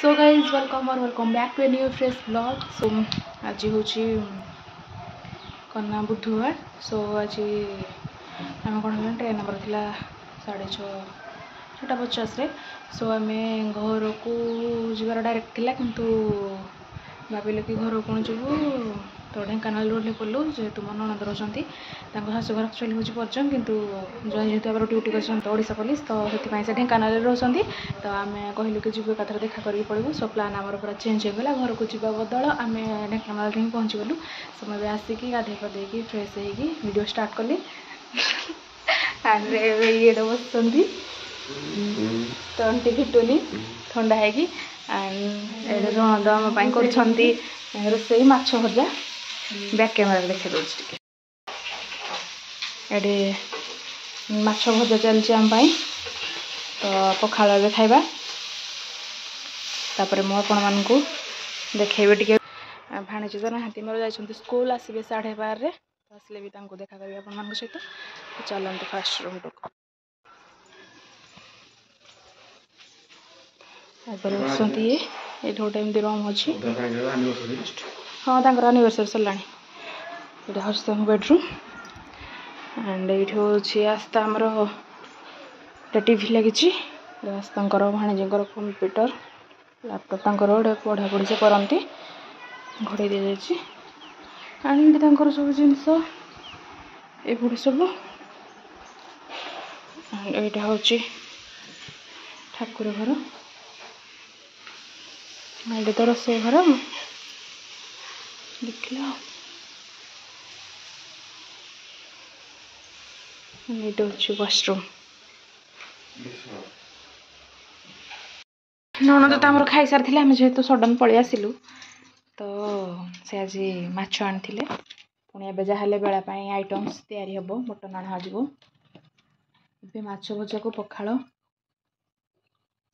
So guys welcome back to a new fresh blog. So आज हूँ कन्या बुधवार। सो आज आम कौन ट्रेन नंबर था 6:50 सो आम घर को जीवार डायरेक्ट थिला किंतु भाविल कि घर कौन जीवु तो ढेंकानाल रोड पड़लु जेहेतु मो ननद रोचंती शाशुघर एक्चुअली हूँ परजन किंतु जेहेतु आम ड्यूटी कर ओडिशा पुलिस तो से ढेंकानाल रोचंती तो आम कहलु कि जीव एकाथर देखा करी पड़ू। सो प्लान आमर पूरा चेंज होगा घर को जीवा बदल आम ढेंकानाल ही पहुँची गलु। सो मैं आसिक गाधे पाधे फ्रेश होगी वीडियो स्टार्ट कली ये बस तंटी फिटुनी ठंडा है ननद आम कर रोसई माछ भजा बैक कैमेरा देखा दूसरी ये माछ भजा चलती आम तो पखाल खाइबा तापर मो आपण मानू देखेबी टे भाणीजी तो नाती मोर जा स्कूल आसबे 12:30 तो आसले भी देखा करी आपण मान सहित तो चलते फास्ट रूम टू बसती ये गोटे एमती रूम अच्छी हाँ तर आनिवर्सरी सरला ये हूँ बेडरूम एंड ये हूँ आस्था आमर टीवी लगी आस्था भाणीजी कंप्यूटर लैपटॉप गोटे पढ़ा पढ़ी से करती घोड़े दी जाए एंड सब जिनस ये सब यहाँ हूँ ठाकुर घर ये तो रोसे घर देख ये हूँ वाशरूम ननद तो आमर खाई सारी आम जेहेतु सडन पलि आसिलु तो से आज माछ आनी पुणी एवं जहाँ बेलापाई आइटम्स तैयारी हम मटन अणाव ए माछ भजा को पखाल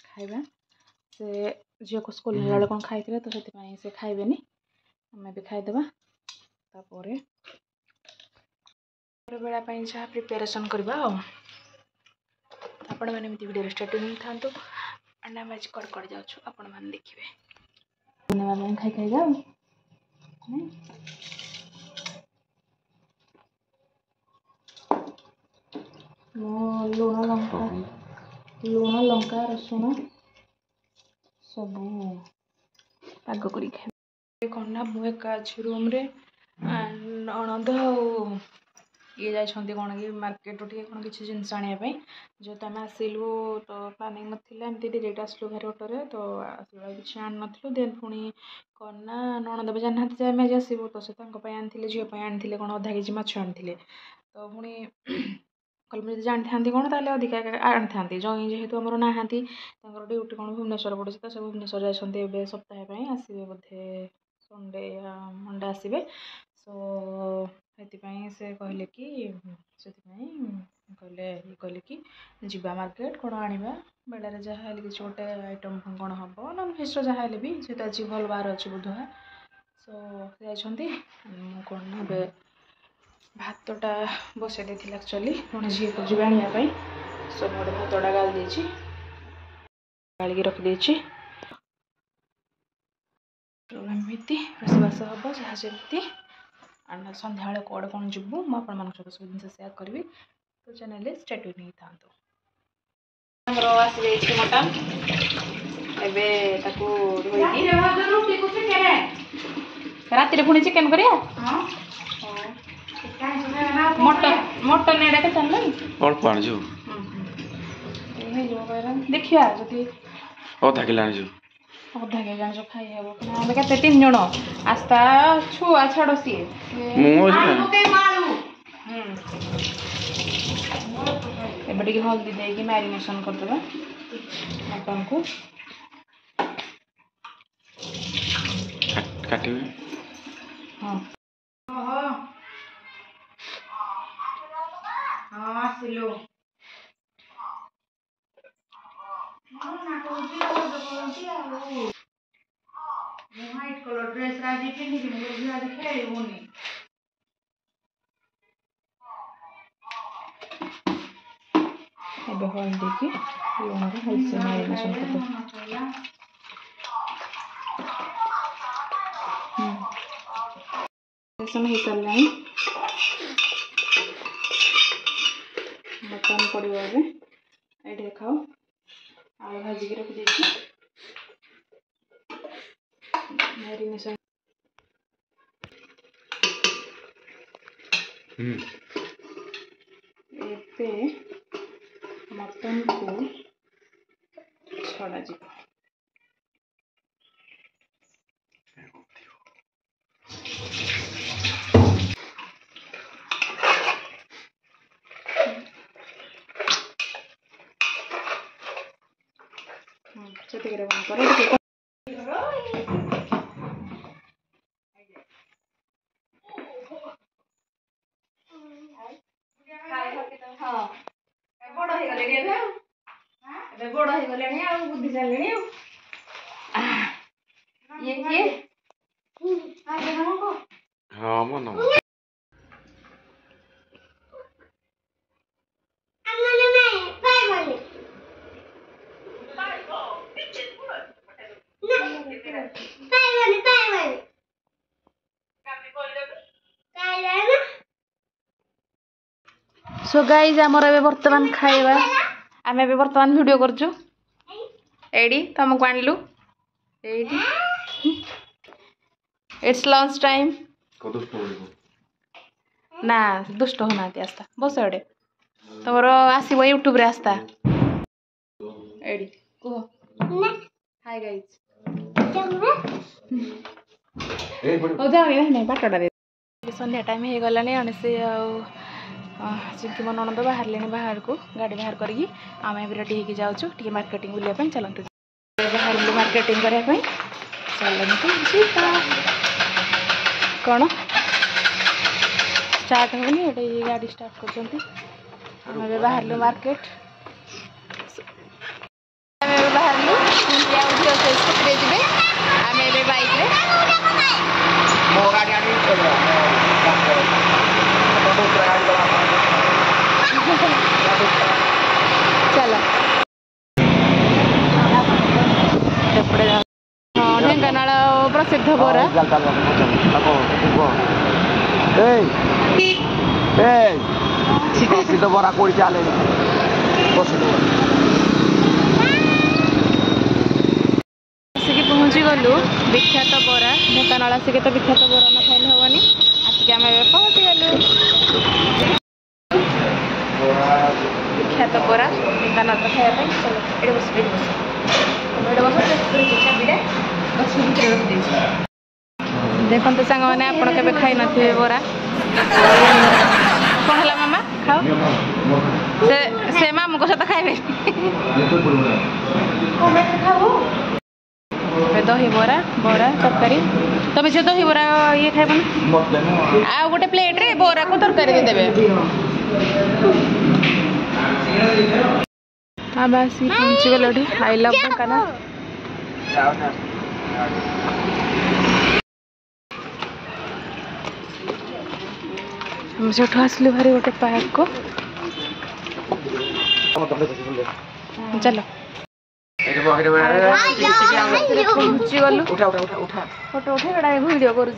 खाइबा से झील को स्कूल बेले कौन खाई तो से खाइबे आम भी खाईदे तापर बेलापाई जहाँ प्रिपेरेसन करवा आपण मैंने वीडियो स्टार्ट नहीं था एंड आम आज कड़ कड़ जाऊँ आपण मैंने देखिए खाई खाई जाओ लुण लंका रसुण सब पाग कर खाई कना मुझे अच्छी रूम रे ननद ये जाती कौन कि मार्केट टे कौन किसी जिनस आने जेहतु आम आसलु तो प्लानिंग नाला एमती डायरेक्ट आसलु भारी अटोरे तो आसला किसी आन नु देन पुणी कना ननद भी जाना आम आज आसबू तो से आनी झील आनी कौन अधा केजी माछ आनी तो पुणी कल मुझे जानी था कौन ताल अधिका आनी था जई जेहेतु आमर ना ड्यूटी कौन भुवनेश्वर पड़े तो से भुवनेश्वर जाते सप्ताह आसवे बोधे संडे मंडे आसवे सो से कहले कि कहले कि जीवा मार्केट कौन आनिबा बेड़े जहाँ किसी गोटे आइटम कौन हम नन भेज जहाँ भी जेहतु आज भल बार अच्छे बुधवार सो जाती कौन भातटा बसई देती एक्चुअली पुणी झील को जी आने सो गोटे भातटा गाली गालिक रखिदे एमती रोषवास हम जहाँ जमी एंड सन्ध्या कौड़े कौन जीवु मुझे सहित सब जिन सेयार करी तो चैनल स्टेट नहीं था आसी जाइए मटन राति पुणी चिकेन कर मटन एडा के अल्प आनी देखिए जदि अधा के जान खाई हम के 3 जन आस्था छुआ छाड़ सी एबे हल्दी देकी मैरिनेशन करदे मटन को हाँ आसिलु व्हाइट कलर ड्रेस राजी पिंधि खेलुनी हल्दी की लुण भलसे मैरिनेशन कर बेसन हो सारा मटन पड़ो ये देखाओ आलू भाजिक रखी मैरिनेशन एबे मटन को छड़ा जी बड़ हो गले बुद्धि चलनी हाँ मन सो गाइज आमर ए बर्तमान खाइबा आम ए बर्तमान वीडियो करछु एडी तुमको आणलु एडी इट्स लंच टाइम ना दुष्ट होना आस्ता बस एडे तुमर आसीबो यूट्यूब रे आस्ता एडी कह हाय गाइज ओ जाओ नहीं बाटडा रे संध्या टाइम हो गलानी से चिंकी मो ननद बाहर ले बाहर को गाड़ी बाहर करी आम भी रेडी होगी जाऊँ टी मार्केटिंग बुलाया चलते बाहर मार्केटिंग करने चलते कौन स्टार्ट होनी ये गाड़ी स्टार्ट कर बाहर मार्केट बाहर आम बाइक चलो हाँ ढेंकानाल प्रसिद्ध बोरा प्रसिद्ध बोरा कोई चले आसिक पहुँची गलु विख्यात बोरा ढेंकानाल आसिक तो विख्यात बोरा न खाइले हेनी आसिक आम पहुँची गलु विख्यात बोरा ढेंकानाल तो खाइबा चलो ये देखो तो सांग मैंने आप खाई थे बोरा कौन है मामा खाओ से मामू को सहित खाइबे दही बोरा बोरा तरकारी तुम से दही बोरा ये खाइबन आ गोटे प्लेट रे बोरा को तरकारी देबे हाँ बस पहुँची गल आई लव ढेंकानाल हम से आसलु भारी गोटे पार्क को चलो पहुँची गलु फोटो उठे वीडियो कर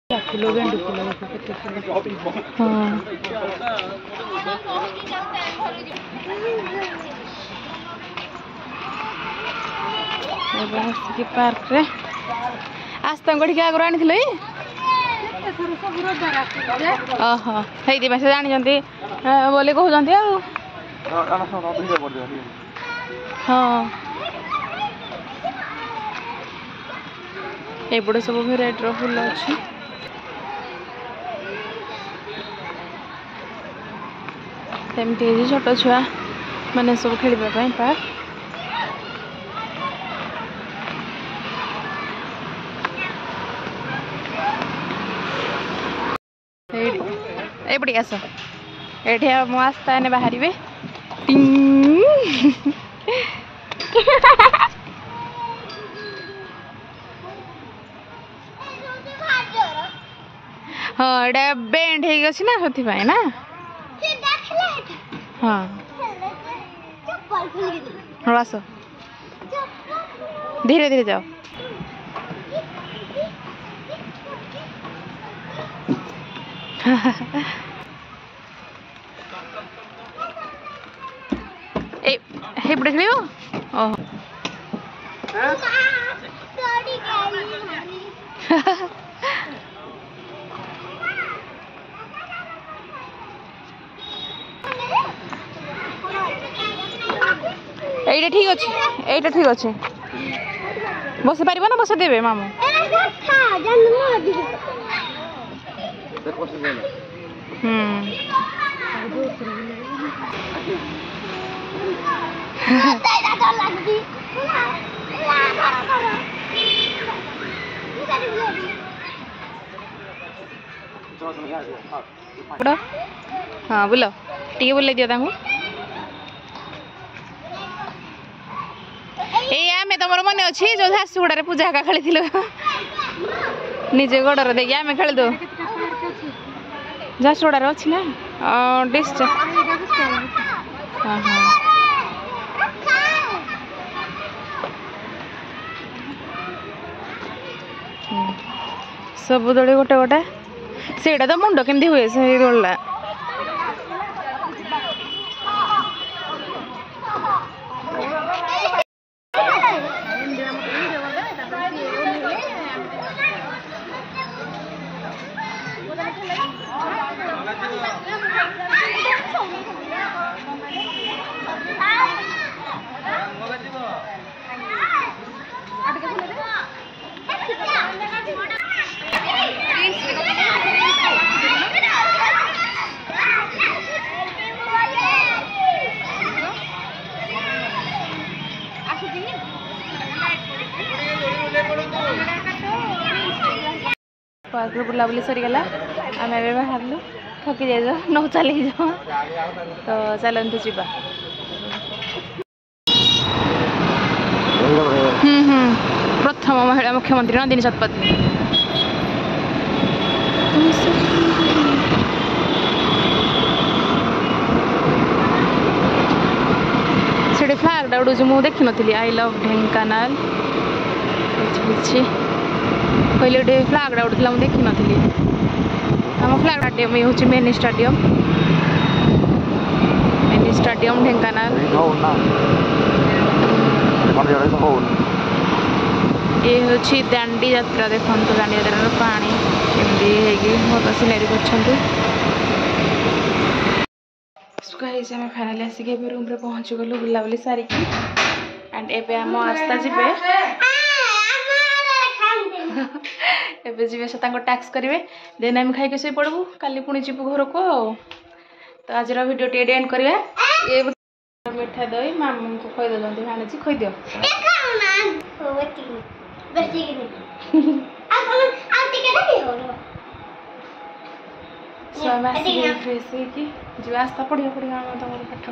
फूल गेंडू फूल हाँ पार्क रे आस्ता गोटी आगुरी आनी ओहो से जानी बोले कहते हाँ एपटे सब भेराइटर फूल अच्छी सेमती छोट छुआ मैंने सब खेलवाई पार्क एपटे आस ये मुझा बाहर हाँ एटा बेंड हो ना ना हाँ हाँ आस धीरे धीरे जाओ हेपटे खेल ओह এইটা ঠিক আছে এইটা ঠিক আছে বসে পারিব না বসে দেবে মামু हाँ बोल टे बोल दियो आम तुम मन अच्छी जो झारसुगुड़ा पूजा का खेली निजे गोड़े देखिए आम खेल दो झारसुगुड़ा अच्छी ना डिस्ट हाँ हाँ सब दड़ी गोटे गोटे से तो मुंड केमती हुए से दौड़ा पार्क बुलाबुली सरीगला आम बाहर थकी जाइज नौ चल तो चलते जा प्रथम महिला मुख्यमंत्री नंदिनी शतपथी से फ्लैग उड़ू मुझे देखी नी आई लव ढेंकानाल पहले गोटे फ्लैग उड़ूला मुझे देखी नी आम फ्लैग स्टाडियम ये हूँ मिनी स्टाडियम ढेंकानाल ये हूँ दांडी यात्रा देखो दांडी यात्रा पानी एमती बहुत सिनेरी कर फाइनाली आसिक रूम रे पहुँची गलु बुलाबुली सारिकी एंड एबे आम आस्था जी एबे जी से टैक्स करेंगे देन आम खाई शो पड़ू काली पुणी जीव घर को तो आज वीडियो टी एंड करेंगे ये मिठा दही मामू को खुद दे भाणी खुद दियो फ्रेश हो आस्था पढ़िया पढ़िया पाठ